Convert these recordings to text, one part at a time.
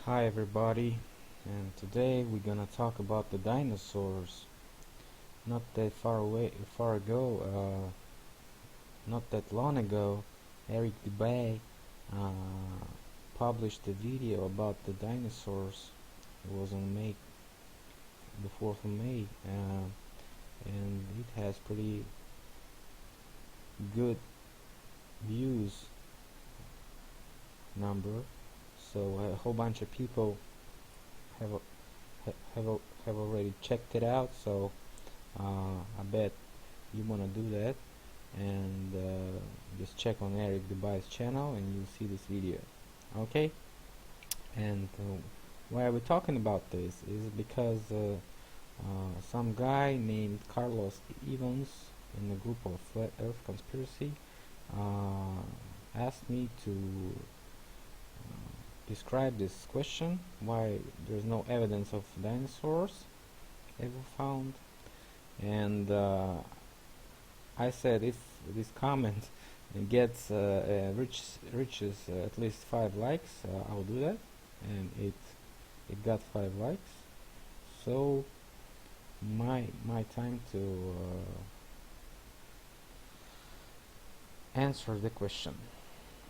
Hi everybody, and today we're gonna talk about the dinosaurs. Not that far ago, not that long ago, Eric Dubay uh, published a video about the dinosaurs. It was on the 4th of May, and it has pretty good views number. So a whole bunch of people have have already checked it out, so I bet you want to do that, and just check on Eric Dubai's channel and you'll see this video. Okay, and why are we talking about this is because some guy named Carlos Evans in the group of Flat Earth Conspiracy asked me to describe this question, why there's no evidence of dinosaurs ever found. And I said if this comment gets reaches at least 5 likes, I'll do that, and it got 5 likes. So my time to answer the question.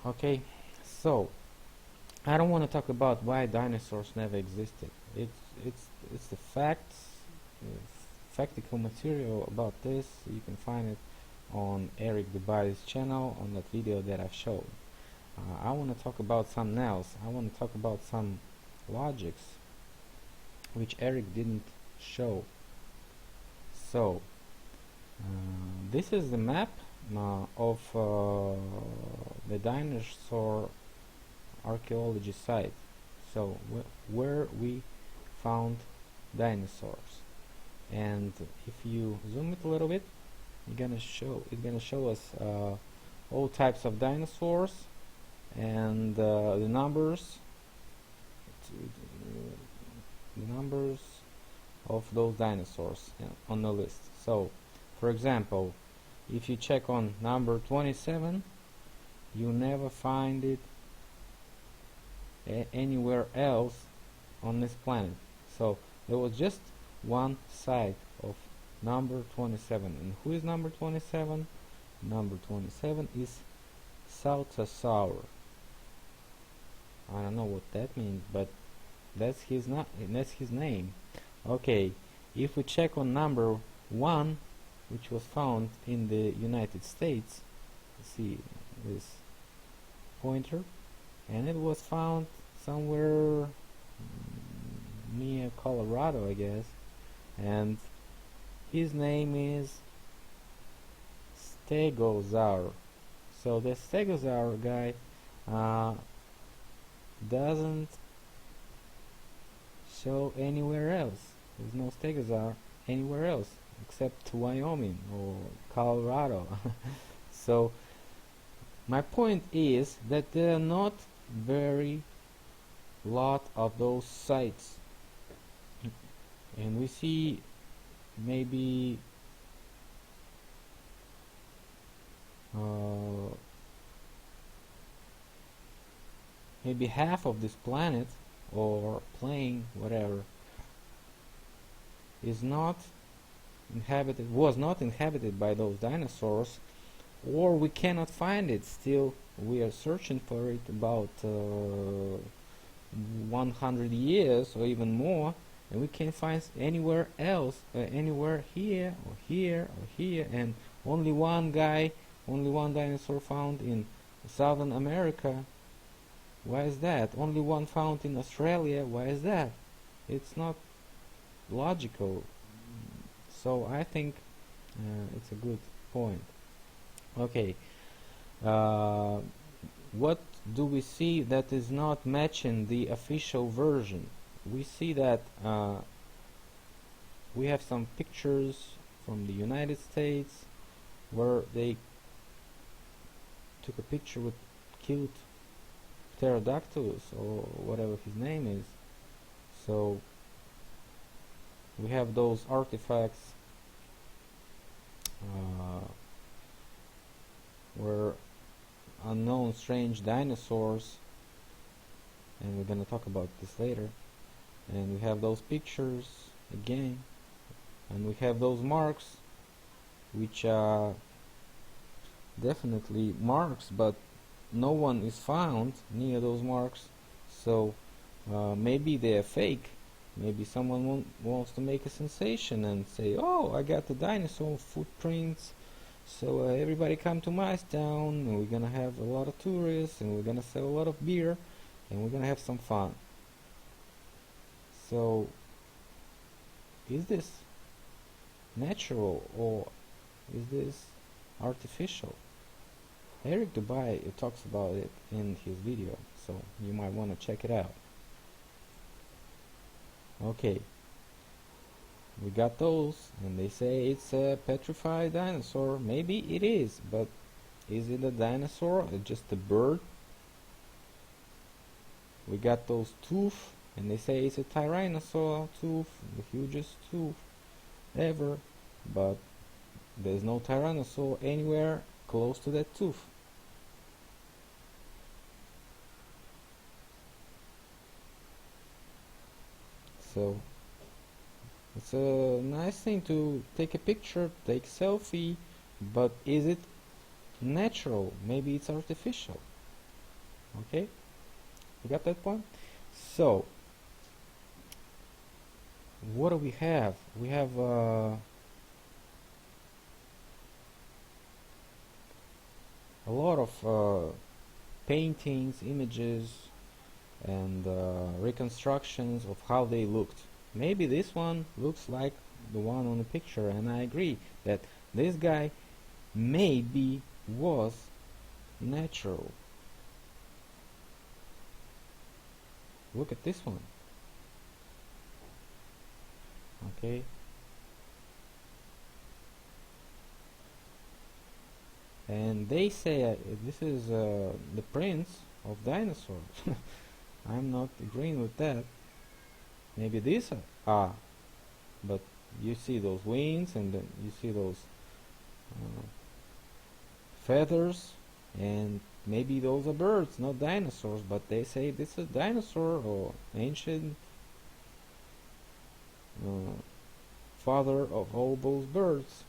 Okay, so I don't want to talk about why dinosaurs never existed. It's the facts, factical material about this. You can find it on Eric Dubai's channel on that video that I've showed. I want to talk about something else. I want to talk about some logics which Eric didn't show. So this is the map of the dinosaur archaeology site, so where we found dinosaurs. And if you zoom it a little bit, it's gonna show us all types of dinosaurs and the numbers of those dinosaurs on the list. So for example, if you check on number 27, you never find it anywhere else on this planet. So there was just one site of number 27. And who is number 27? Number 27 is Saltasaur. I don't know what that means, but that's his name. Okay, if we check on number 1, which was found in the United States, see this pointer, and it was found somewhere near Colorado, I guess, and his name is Stegosaur. So the Stegosaur guy doesn't show anywhere else. There's no Stegosaur anywhere else except Wyoming or Colorado. So my point is that there are not very lot of those sites, and we see maybe maybe half of this planet or plane, whatever, is not inhabited, was not inhabited by those dinosaurs, or we cannot find it. Still we are searching for it about 100 years or even more, and we can't find anywhere else, anywhere here or here or here, and only one dinosaur found in Southern America. Why is that? Only one found in Australia. Why is that? It's not logical. So I think it's a good point. Okay, what do we see that is not matching the official version? We see that we have some pictures from the United States where they took a picture with killed pterodactylus or whatever his name is. So we have those artifacts where unknown strange dinosaurs and we're gonna talk about this later. And we have those pictures again, and we have those marks, which are definitely marks, but no one is found near those marks. So maybe they're fake. Maybe someone wants to make a sensation and say, oh, I got the dinosaur footprints, so everybody come to my town, and we're gonna have a lot of tourists, and we're gonna sell a lot of beer, and we're gonna have some fun. So is this natural, or is this artificial? Eric Dubai talks about it in his video, so you might want to check it out. Okay, we got those, and they say it's a petrified dinosaur. Maybe it is, but is it a dinosaur or just a bird? We got those tooth, and they say it's a tyrannosaur tooth, the hugest tooth ever, but there's no tyrannosaur anywhere close to that tooth. So it's a nice thing to take a picture, take a selfie, but is it natural? Maybe it's artificial. Okay, you got that point? So what do we have? We have a lot of paintings, images, and reconstructions of how they looked. Maybe this one looks like the one on the picture, and I agree that this guy maybe was natural. Look at this one. Okay. And they say this is the prince of dinosaurs. I'm not agreeing with that. Maybe these are, but you see those wings, and then you see those feathers, and maybe those are birds, not dinosaurs, but they say this is dinosaur or ancient father of all those birds.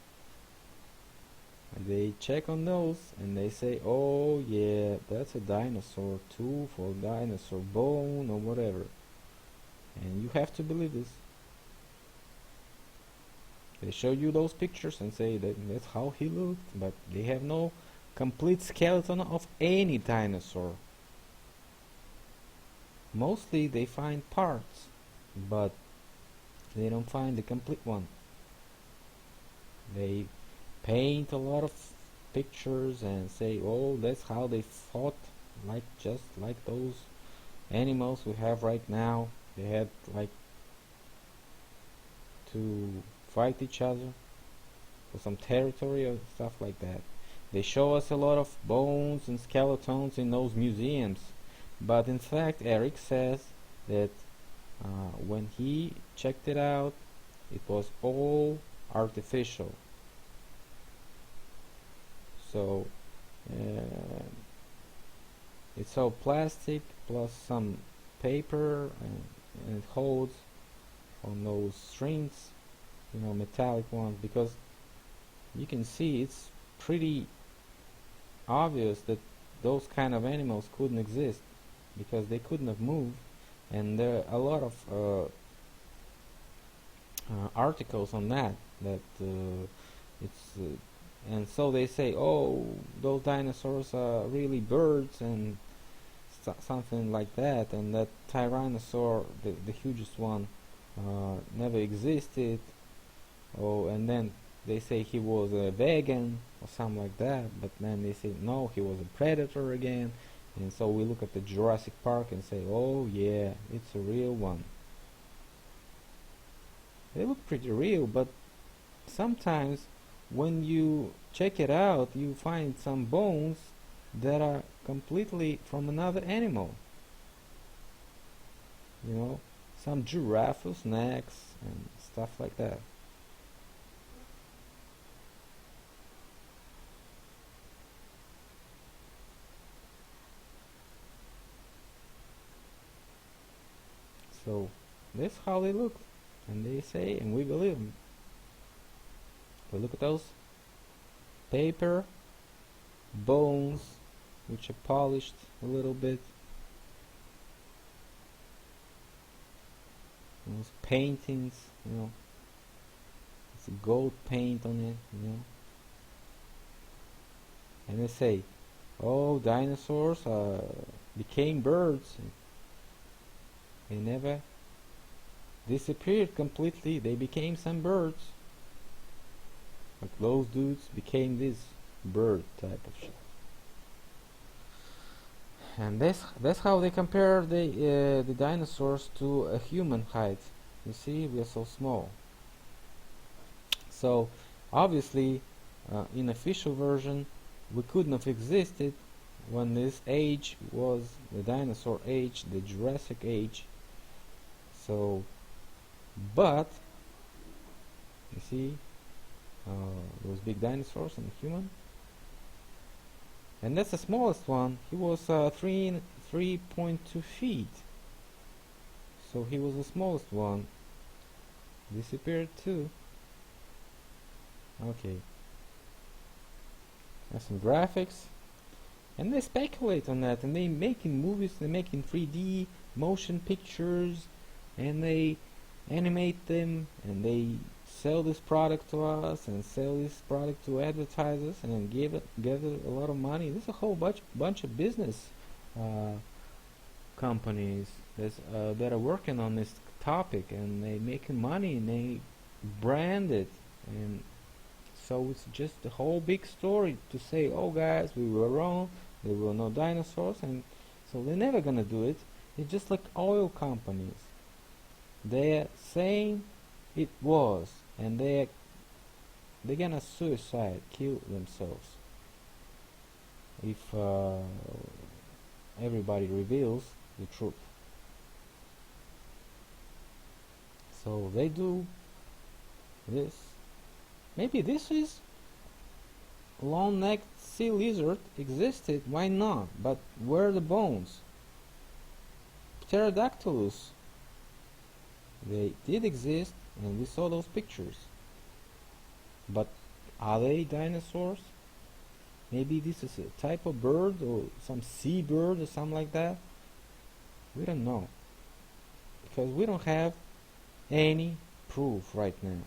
And they check on those, and they say, oh yeah, that's a dinosaur tooth or dinosaur bone or whatever. And you have to believe this. They show you those pictures and say that that's how he looked, but they have no complete skeleton of any dinosaur. Mostly they find parts, but they don't find the complete one. They paint a lot of pictures and say, oh, that's how they fought, like just like those animals we have right now. They had like to fight each other for some territory or stuff like that. They show us a lot of bones and skeletons in those museums, but in fact Eric says that when he checked it out, it was all artificial. So it's all plastic plus some paper, and it holds on those strings, you know, metallic ones, because you can see it's pretty obvious that those kind of animals couldn't exist because they couldn't have moved. And there are a lot of articles on that it's and so they say, oh, those dinosaurs are really birds and something like that, and that tyrannosaur, the hugest one, never existed. Oh, and then they say he was a vegan or something like that, but then they say no, he was a predator again. And so we look at the Jurassic Park and say, oh yeah, it's a real one. They look pretty real, but sometimes when you check it out, you find some bones that are completely from another animal. You know, some giraffes necks and stuff like that. So that's how they look, and they say, and we believe them. But look at those paper bones, which are polished a little bit. Those paintings, it's a gold paint on it. And they say, oh, dinosaurs became birds. They never disappeared completely. They became some birds. Like those dudes became this bird type of shit. And that's how they compare the dinosaurs to a human height. You see, we are so small. So obviously, in official version, we couldn't have existed when this age was the dinosaur age, the Jurassic age. So, but you see, those big dinosaurs and the human. And that's the smallest one. He was 3.2 feet. So he was the smallest one. Disappeared too. Okay. There's some graphics. And they speculate on that. And they making movies. They're making 3D motion pictures. And they animate them. And they sell this product to us and sell this product to advertisers and then give it a lot of money. There's a whole bunch of business companies that are working on this topic, and they making money and they brand it, and so it's just a whole big story to say, oh guys, we were wrong, there were no dinosaurs. And so they're never gonna do it. It's just like oil companies. They're saying it was, and they're gonna kill themselves if everybody reveals the truth. So they do this. Maybe this is long-necked sea lizard existed, why not? But where are the bones? Pterodactylus, they did exist, and we saw those pictures. But are they dinosaurs? Maybe this is a type of bird, or some sea bird or something like that. We don't know, because we don't have any proof right now,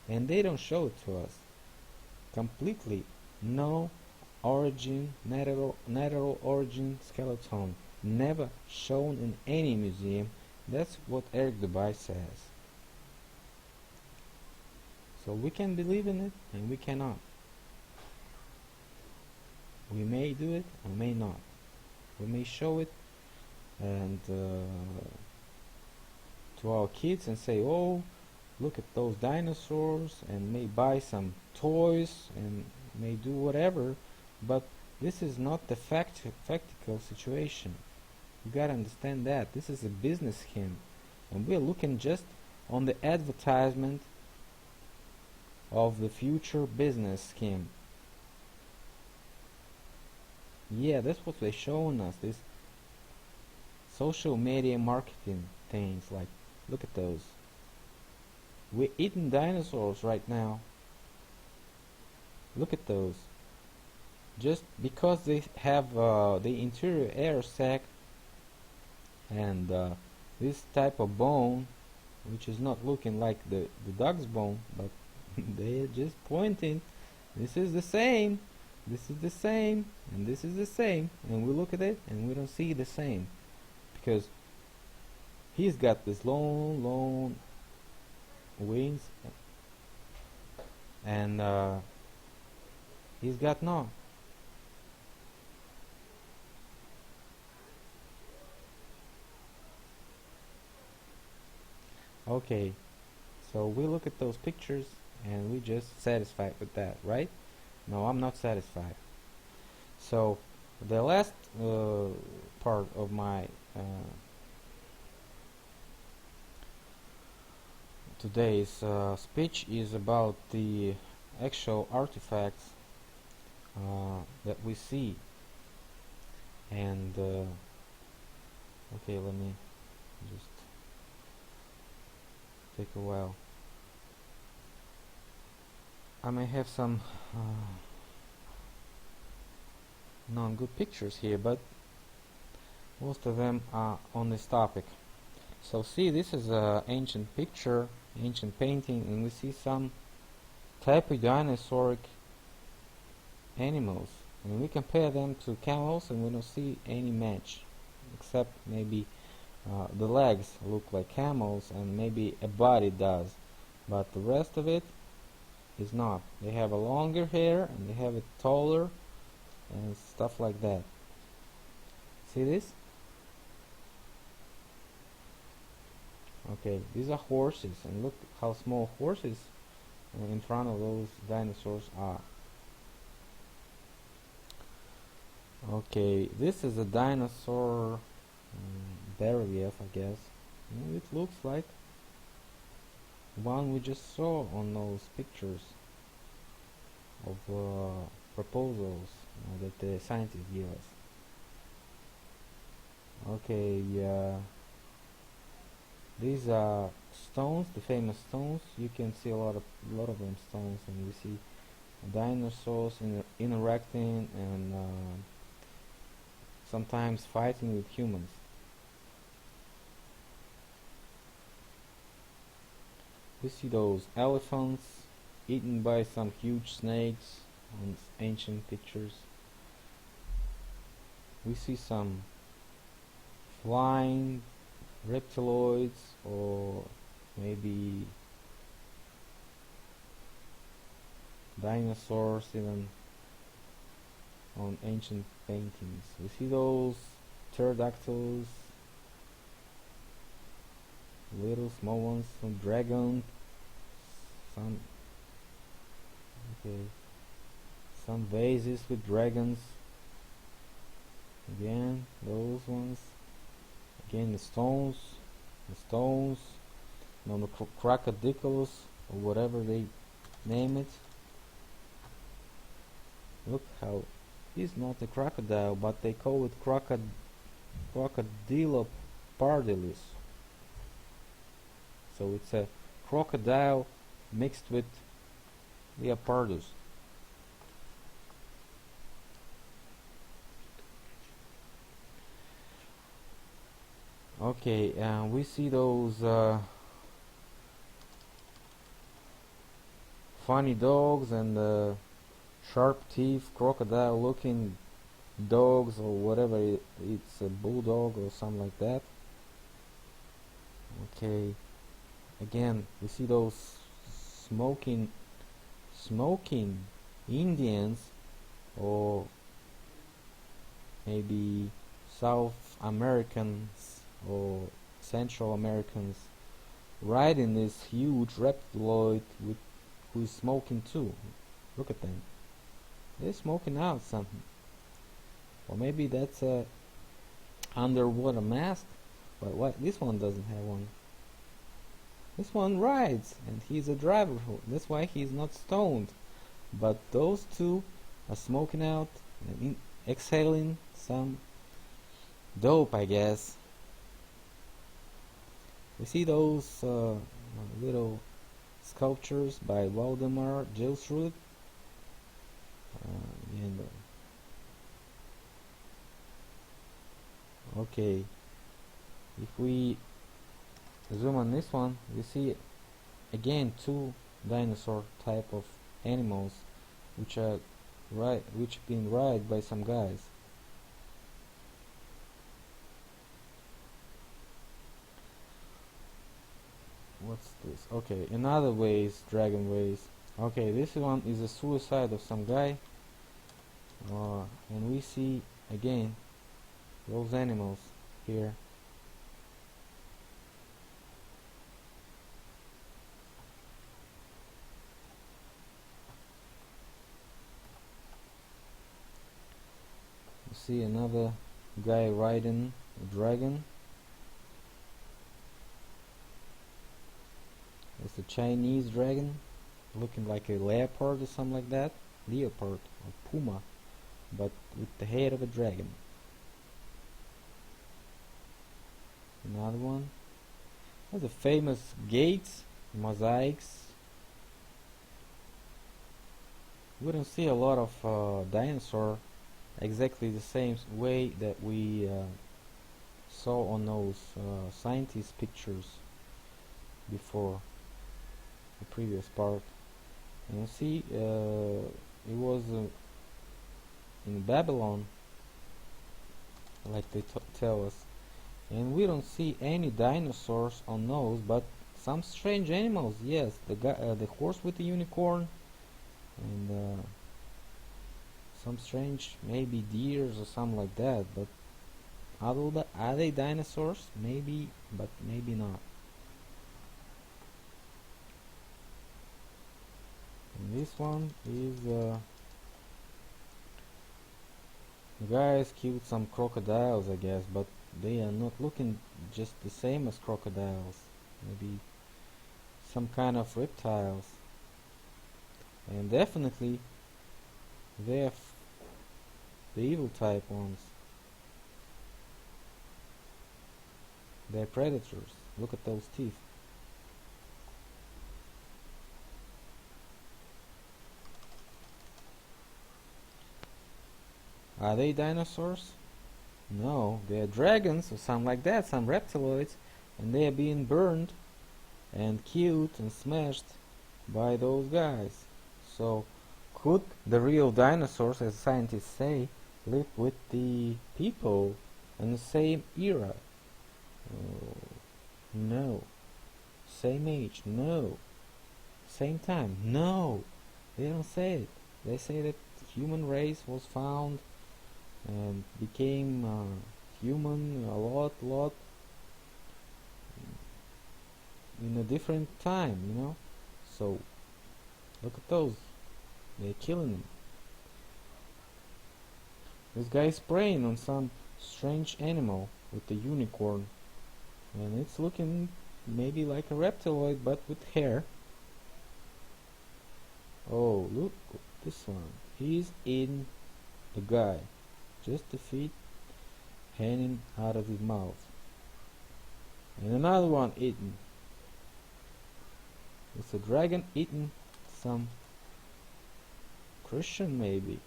and they don't show it to us. Completely no origin, natural origin skeleton, never shown in any museum. That's what Eric Dubai says. So we can believe in it, and we cannot. We may do it, or may not. We may show it and to our kids and say, oh, look at those dinosaurs, and may buy some toys and may do whatever, but this is not the factical situation. You gotta understand that this is a business scheme, and we're looking just on the advertisement of the future business scheme. Yeah, that's what they're showing us, this social media marketing things. Like, look at those. We're eating dinosaurs right now. Look at those. Just because they have the interior air sac and this type of bone, which is not looking like the dog's bone, but they're just pointing, this is the same, this is the same, and this is the same, and we look at it and we don't see the same, because he's got this long wings, and he's got none. Okay, so we look at those pictures and we just satisfied with that, right? No, I'm not satisfied. So the last part of my today's speech is about the actual artifacts that we see. And okay, let me just take a while. I may have some non-good pictures here, but most of them are on this topic. So see, this is a ancient picture, ancient painting, and we see some type of dinosauric animals, and we compare them to camels and we don't see any match, except maybe the legs look like camels and maybe a body does, but the rest of it is not. They have a longer hair and they have it taller and stuff like that. See this? Okay, these are horses, and look how small horses in front of those dinosaurs are. Okay, this is a dinosaur barelief, I guess. It looks like one we just saw on those pictures of proposals that the scientists give us. Okay, these are stones, the famous stones. You can see a lot of them stones, and we see dinosaurs interacting and sometimes fighting with humans. We see those elephants eaten by some huge snakes on ancient pictures. We see some flying reptiloids, or maybe dinosaurs even on ancient paintings. We see those pterodactyls, little small ones, some dragon, some vases with dragons, again those ones, again the stones, the crocodiles, or whatever they name it. Look how he's not a crocodile, but they call it crocodilopardalis. So it's a crocodile mixed with leopardus. Okay, we see those funny dogs and sharp teeth, crocodile looking dogs, or whatever it's a bulldog or something like that. Okay, again we see those smoking Indians, or maybe South Americans or Central Americans, riding this huge reptiloid who is smoking too. Look at them. They're smoking out something. Or maybe that's a underwater mask, but what? This one doesn't have one. This one rides, and he's a driver. That's why he's not stoned. But those two are smoking out and exhaling some dope, I guess. We see those little sculptures by Waldemar Gilsrud. Okay, if we zoom on this one, we see again two dinosaur type of animals which being ride by some guys. What's this? Okay, another ways, dragon ways. Okay, this one is a suicide of some guy, and we see again those animals here. We see another guy riding a dragon. It's a Chinese dragon, looking like a leopard or something like that. Leopard or puma, but with the head of a dragon. Another one. There's a famous gates mosaics. We don't see a lot of dinosaur exactly the same way that we saw on those scientist pictures before the previous part. And you see, it was in Babylon, like they tell us, and we don't see any dinosaurs on those, but some strange animals. Yes, the horse with the unicorn, and some strange maybe deers or something like that. But are they dinosaurs? Maybe, but maybe not. And this one is the guys killed some crocodiles, I guess, but they are not looking just the same as crocodiles. Maybe some kind of reptiles. And definitely they're the evil type ones. They're predators. Look at those teeth. Are they dinosaurs? No, they're dragons or something like that, some reptiloids, and they are being burned and killed and smashed by those guys. So, could the real dinosaurs, as scientists say, live with the people in the same era? No. Same age? No. Same time? No. They don't say it. They say that human race was found and became human a lot in a different time, you know. So look at those, they're killing them. This guy is preying on some strange animal with the unicorn, and it's looking maybe like a reptiloid but with hair. Oh, look, this one, he's eating the guy, just the feet hanging out of his mouth. And another one eating. It's a dragon eating some Christian maybe.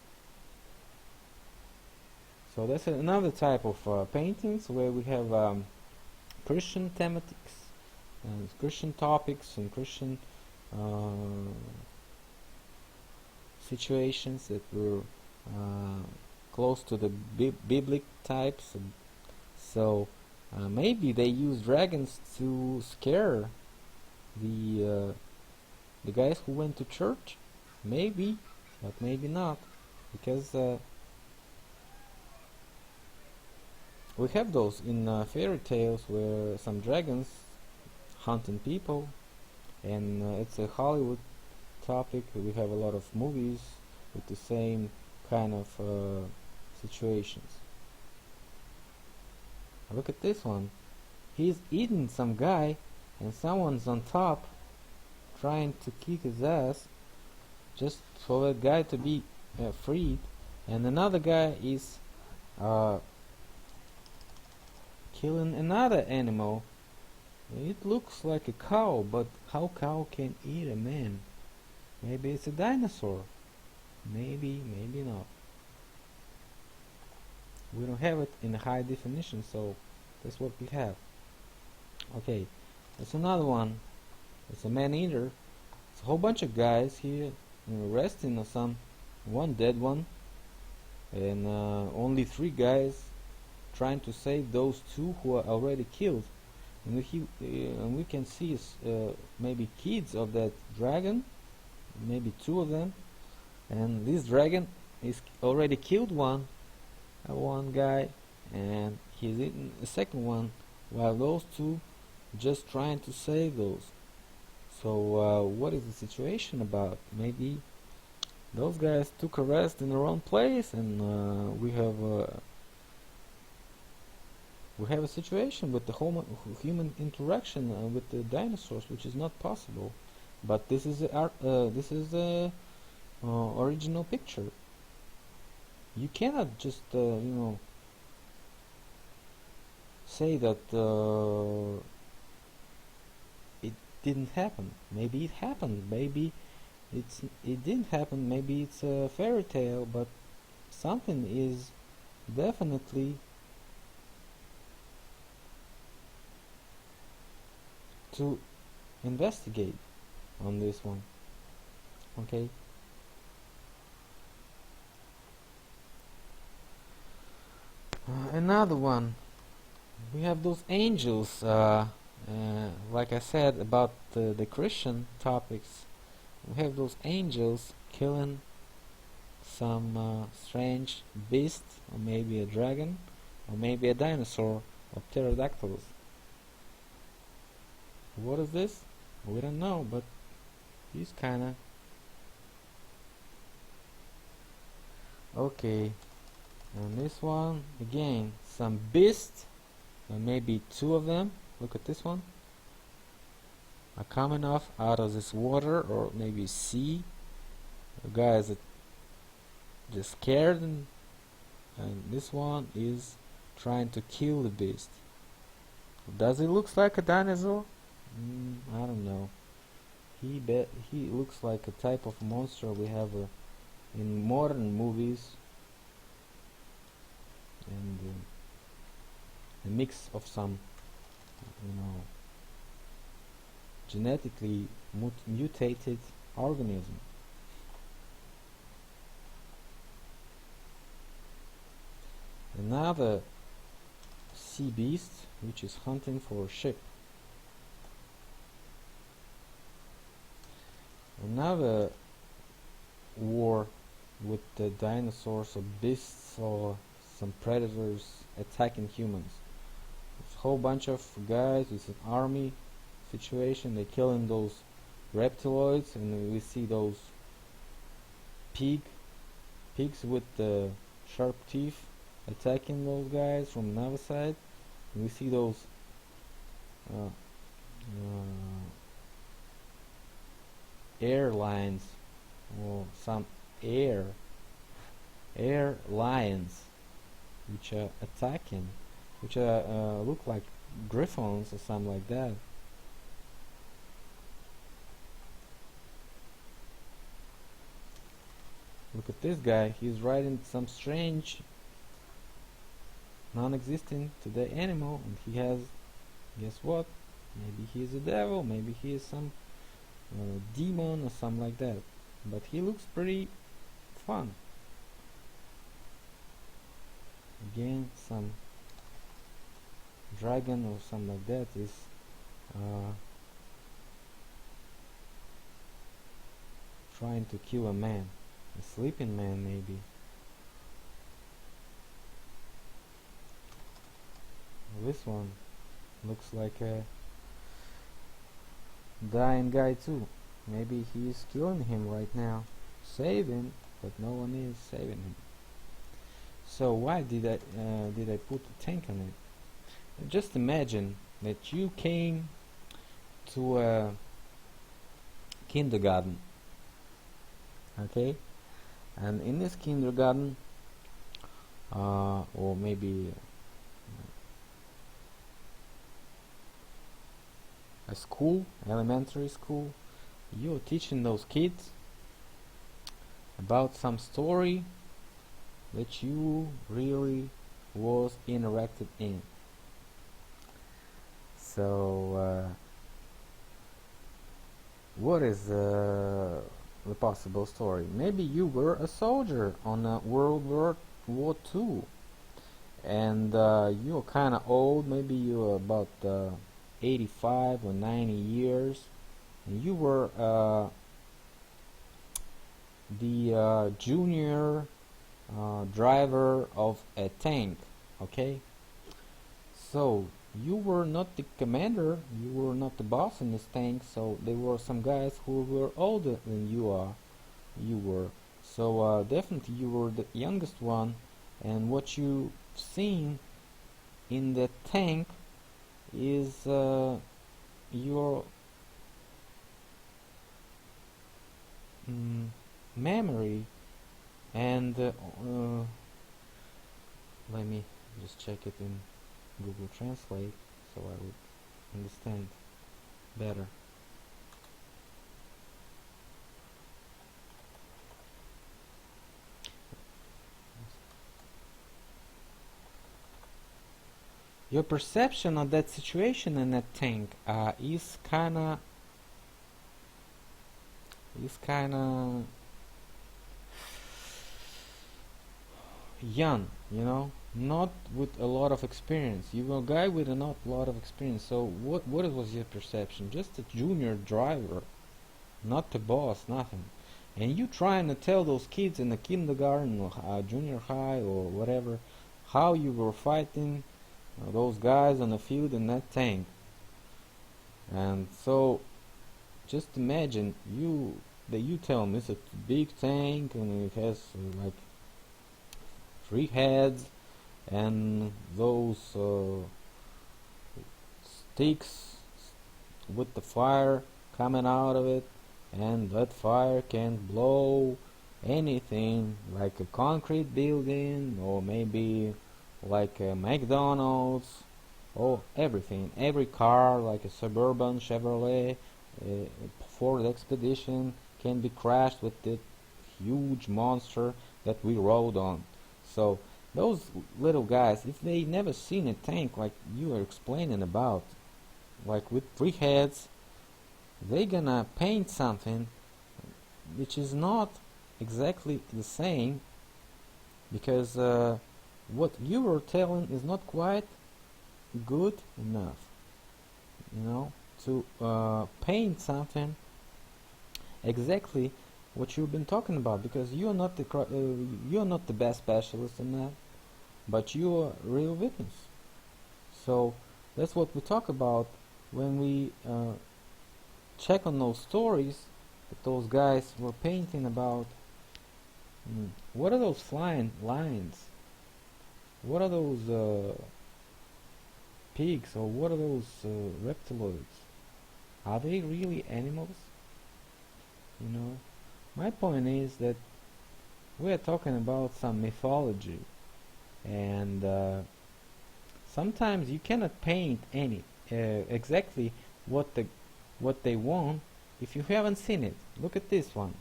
So that's another type of paintings where we have Christian thematics and Christian topics and Christian situations that were close to the biblical types. And so maybe they use dragons to scare the guys who went to church. Maybe, but maybe not, because we have those in fairy tales where some dragons hunting people, and it's a Hollywood topic. We have a lot of movies with the same kind of situations. Look at this one. He's eating some guy, and someone's on top trying to kick his ass just for that guy to be freed, and another guy is killing another animal. It looks like a cow, but how cow can eat a man? Maybe it's a dinosaur. Maybe, maybe not. We don't have it in high definition, so that's what we have. Okay, that's another one. It's a man-eater. It's a whole bunch of guys here resting on some one dead one, and only 3 guys trying to save those 2 who are already killed. And we can see maybe kids of that dragon, maybe 2 of them, and this dragon is already killed one guy, and he's eating the second one, while those 2 just trying to save those. So what is the situation about? Maybe those guys took a rest in the wrong place, and we have a situation with the human interaction with the dinosaurs, which is not possible. But this is the original picture. You cannot just say that didn't happen. Maybe it happened. Maybe it didn't happen. Maybe it's a fairy tale, but something is definitely to investigate on this one. Okay. Another one. We have those angels. Like I said about the Christian topics, we have those angels killing some strange beast, or maybe a dragon, or maybe a dinosaur of pterodactyls. What is this? We don't know, but he's kinda okay. And this one again, some beast, and maybe two of them. Look at this one. Are coming off out of this water or maybe sea. The guys are just scared, and this one is trying to kill the beast. Does he looks like a dinosaur? I don't know. He looks like a type of monster we have in modern movies, and a mix of some, you know, genetically mutated organism. Another sea beast which is hunting for a ship. Another war with the dinosaurs or beasts or some predators attacking humans. It's a whole bunch of guys, it's an army situation, they're killing those reptiloids, and we see those pigs with the sharp teeth attacking those guys from another side. And we see those airlines or some air lions which are attacking, which look like griffons or something like that. Look at this guy, he's riding some strange non-existent today animal, and he has, guess what, maybe he's a devil, maybe he is some demon or something like that, but he looks pretty fun. Again, some dragon or something like that is trying to kill a man, a sleeping man maybe. This one looks like a dying guy too. Maybe he's killing him right now, saving, but no one is saving him. So why did I put a tank on it? Just imagine that you came to a kindergarten, okay, and in this kindergarten, or maybe a school, elementary school, you're teaching those kids about some story that you really was interacted in. So what is the possible story? Maybe you were a soldier on World War II, and you're kind of old. Maybe you're about 85 or 90 years, and you were the junior driver of a tank, okay? So you were not the commander, you were not the boss in this tank, so there were some guys who were older than you were. So definitely you were the youngest one, and what you've seen in the tank is your memory, and let me just check it in Google Translate so I would understand better. Your perception of that situation in that tank is kinda young, not with a lot of experience. You're a guy with a not lot of experience. So what was your perception? Just a junior driver, not the boss, nothing. And you trying to tell those kids in the kindergarten or junior high or whatever how you were fighting those guys on the field in that tank. And so just imagine you tell them it's a big tank and it has like 3 heads and those sticks with the fire coming out of it, and that fire can blow anything like a concrete building or maybe like a McDonald's or everything, every car like a Suburban, Chevrolet, Ford Expedition can be crashed with the huge monster that we rode on. So those little guys, if they never seen a tank like you are explaining about, like with 3 heads, they gonna paint something which is not exactly the same, because what you were telling is not quite good enough, to paint something exactly what you've been talking about, because you're not the best specialist in that, but you are a real witness. So that's what we talk about when we check on those stories that those guys were painting about. What are those flying lions? What are those pigs, or what are those reptiloids? Are they really animals? My point is that we are talking about some mythology, and sometimes you cannot paint exactly what they want if you haven't seen it. Look at this one.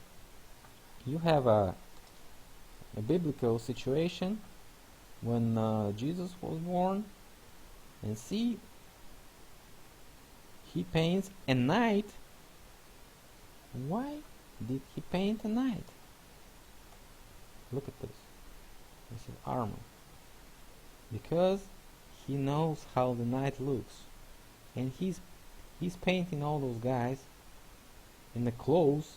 You have a biblical situation when Jesus was born, and see, he paints a knight. Why did he paint a knight? Look at this. This is armor. Because he knows how the knight looks, and he's painting all those guys in the clothes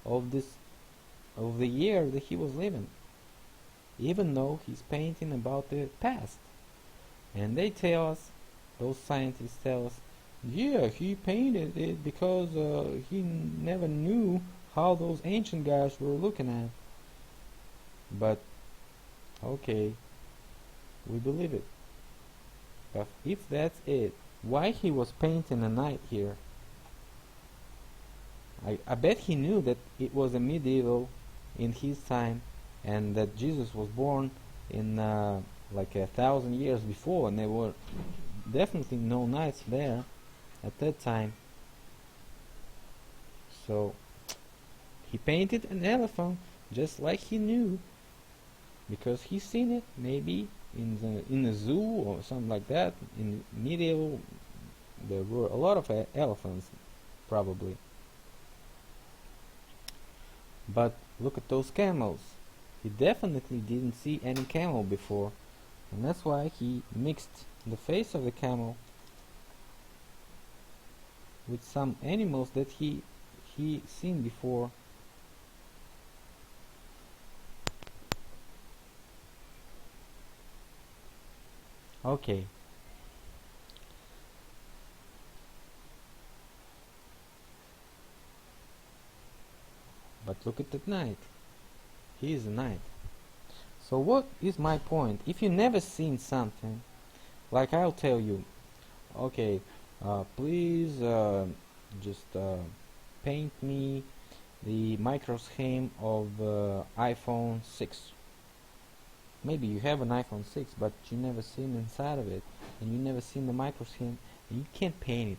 of the year that he was living, even though he's painting about the past. And they tell us, those scientists tell us, yeah, he painted it because he never knew how those ancient guys were looking at. But okay, we believe it. But if that's it, why he was painting a knight here? I bet he knew that it was a medieval in his time, and that Jesus was born in like 1,000 years before, and there were definitely no knights there at that time. So he painted an elephant just like he knew, because he's seen it maybe in a zoo or something like that. In medieval, there were a lot of elephants, probably. But look at those camels. He definitely didn't see any camel before, and that's why he mixed the face of the camel with some animals that he seen before. Okay. But look at that knight. He is a knight. So what is my point? If you never seen something, like I'll tell you, okay, please just paint me the micro scheme of iPhone 6. Maybe you have an iPhone 6, but you never seen inside of it, and you never seen the micro scheme, and you can't paint it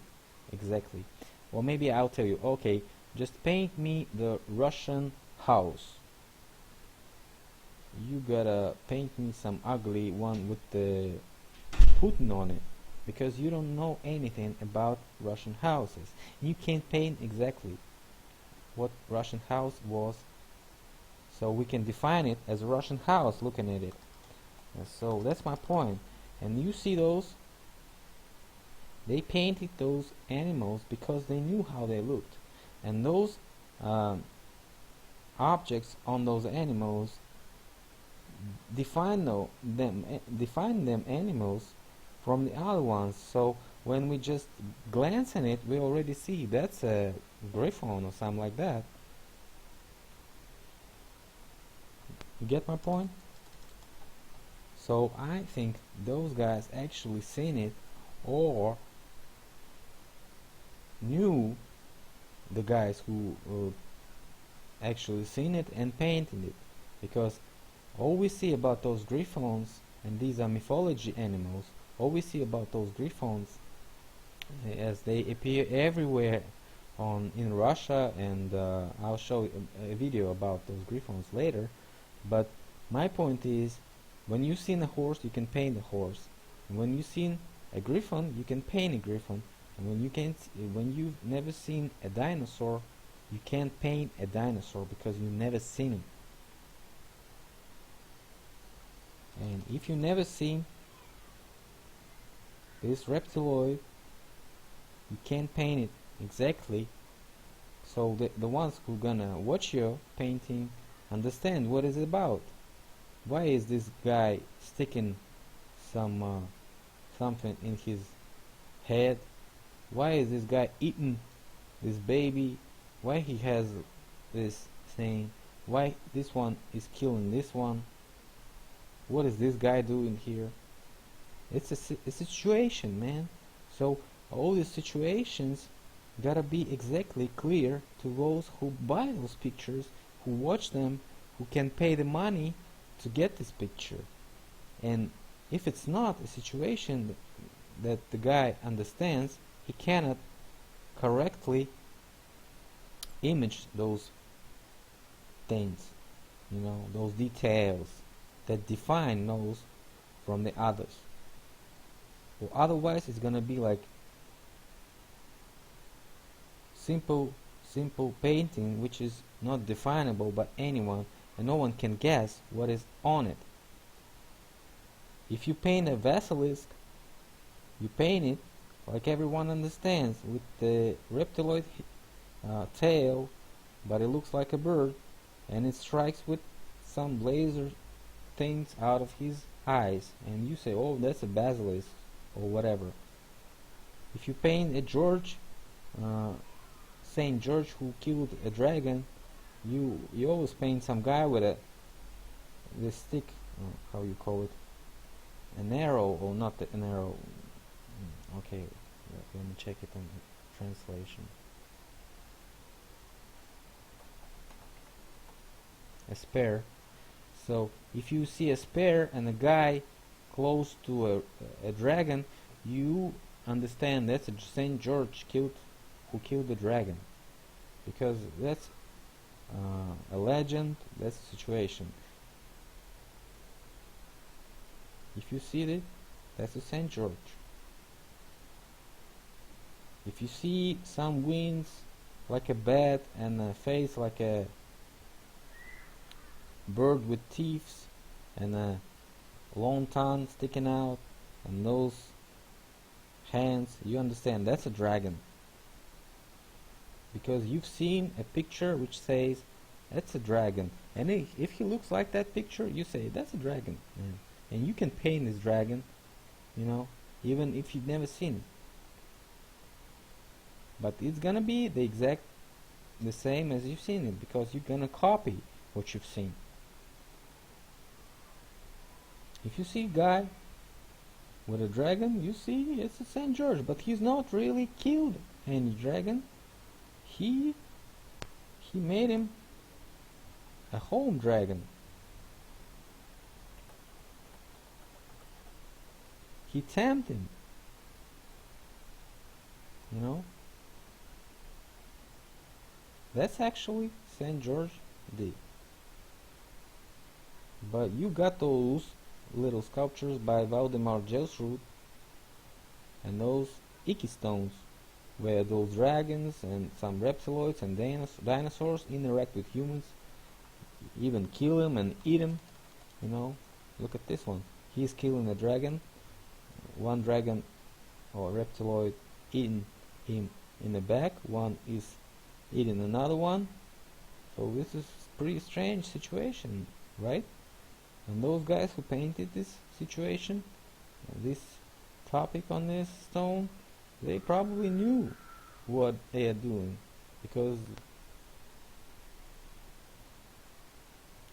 exactly. Or maybe I'll tell you, okay, just paint me the Russian house. You gotta paint me some ugly one with the Putin on it. because you don't know anything about Russian houses. You can't paint exactly what Russian house was, so we can define it as a Russian house looking at it. So that's my point. And you see those, they painted those animals because they knew how they looked, and those objects on those animals define them animals from the other ones. So when we just glance at it, we already see that's a griffon or something like that. You get my point? So I think those guys actually seen it, or knew the guys who actually seen it and painted it, because all we see about those griffons, and these are mythology animals, all we see about those griffons as they appear everywhere in Russia, and I'll show a video about those griffons later. But my point is, when you've seen a horse, you can paint a horse, and when you've seen a griffon, you can paint a griffon, and when you've never seen a dinosaur, you can't paint a dinosaur because you've never seen it. And if you've never seen this reptiloid, you can't paint it exactly. So the ones who gonna watch your painting understand what it's about. Why is this guy sticking something in his head? Why is this guy eating this baby? Why he has this thing? Why this one is killing this one? What is this guy doing here? It's a situation, man. So all these situations gotta be exactly clear to those who buy those pictures, who watch them, who can pay the money to get this picture. And if it's not a situation that the guy understands, he cannot correctly image those things, those details that define those from the others. Or otherwise it's gonna be like simple painting which is not definable by anyone, and no one can guess what is on it. If you paint a basilisk, you paint it like everyone understands, with the reptiloid tail, but it looks like a bird, and it strikes with some laser things out of his eyes, and you say, oh, that's a basilisk or whatever. If you paint a George, Saint George who killed a dragon, you always paint some guy with this stick, how you call it, an arrow, or not an arrow. Okay, let me check it on the translation. A spear. So if you see a spear and a guy close to a dragon, you understand that's a Saint George who killed the dragon, because that's a legend, that's a situation. If you see it, that's a Saint George. If you see some wings like a bat and a face like a bird with teeth and a long tongue sticking out and those hands, you understand that's a dragon, because you've seen a picture which says that's a dragon, and if he looks like that picture, you say that's a dragon, and you can paint this dragon, even if you've never seen it. But it's gonna be the same as you've seen it, because you're gonna copy what you've seen. If you see a guy with a dragon, you see it's a Saint George, but he's not really killed any dragon. He made him a home dragon. He tamed him. That's actually Saint George did. But you got those little sculptures by Valdemar Gelsrud, and those icky stones where those dragons and some reptiloids and dinosaurs interact with humans, even kill them and eat them. You know, look at this one. He's killing a dragon. One dragon or reptiloid eating him in the back. One is eating another one. So this is pretty strange situation, right? And those guys who painted this situation, this topic on this stone, they probably knew what they are doing, because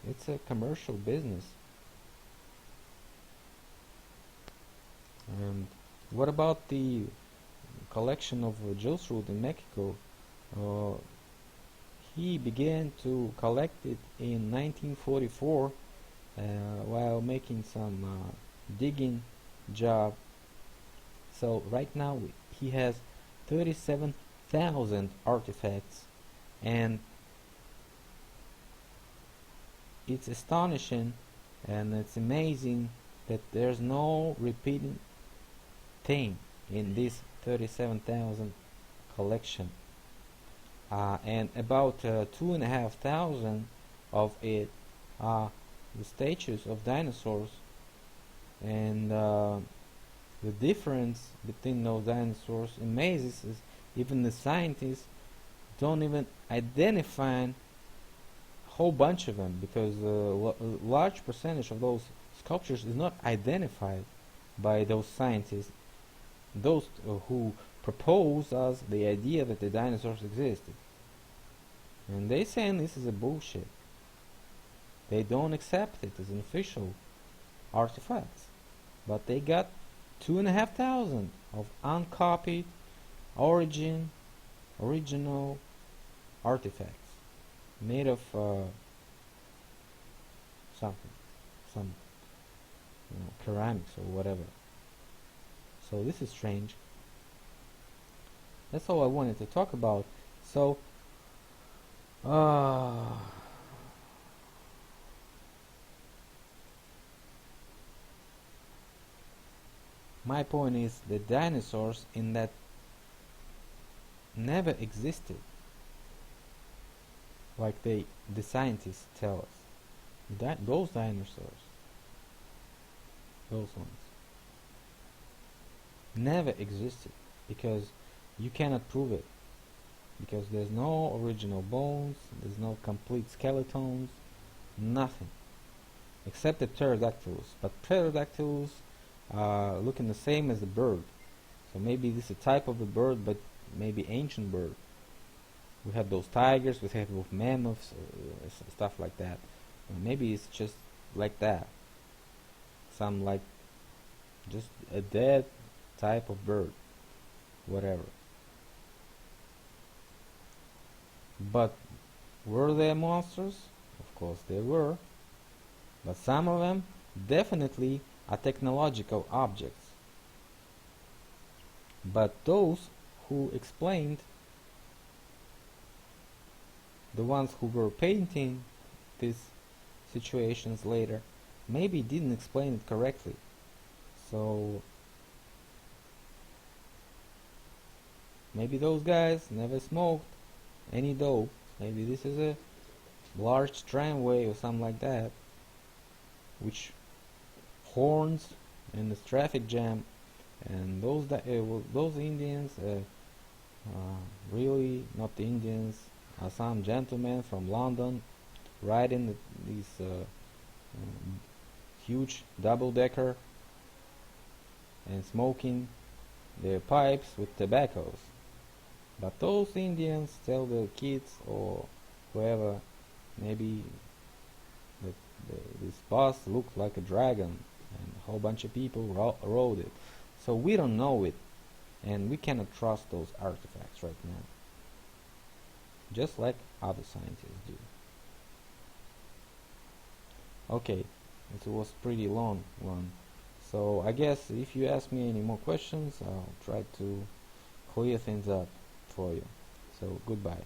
it's a commercial business. And what about the collection of juice root in Mexico? He began to collect it in 1944 while making some digging job. So right now he has 37,000 artifacts, and it's astonishing and it's amazing that there's no repeating thing in this 37,000 collection. And about 2,500 of it are the statues of dinosaurs, and the difference between those dinosaurs amazes us. Even the scientists don't even identify a whole bunch of them, because a large percentage of those sculptures is not identified by those scientists, those who propose us the idea that the dinosaurs existed. And they saying this is a bullshit. They don't accept it as an official artifacts. But they got 2,500 of uncopied original artifacts made of something, some ceramics or whatever. So this is strange. That's all I wanted to talk about. So my point is the dinosaurs in that never existed, like the scientists tell us. Those dinosaurs, those ones, never existed, because you cannot prove it, because there's no original bones, there's no complete skeletons, nothing, except the pterodactyls. But pterodactyls looking the same as the bird, so maybe this is a type of the bird, but maybe ancient bird. We have those tigers, we have those mammoths, stuff like that. Maybe it's just like that, some like just a dead type of bird, whatever. But were they monsters? Of course they were, but some of them definitely are technological objects. But those who explained, the ones who were painting these situations later, maybe didn't explain it correctly. So maybe those guys never smoked any dope. Maybe this is a large tramway or something like that, which horns and this traffic jam, and those Indians, really not the Indians, are some gentlemen from London riding these huge double-decker and smoking their pipes with tobaccos. But those Indians tell their kids or whoever, maybe that this bus looked like a dragon and a whole bunch of people rode it. So we don't know it, and we cannot trust those artifacts right now, just like other scientists do. Okay, it was pretty long one, so I guess if you ask me any more questions, I'll try to clear things up for you. So goodbye.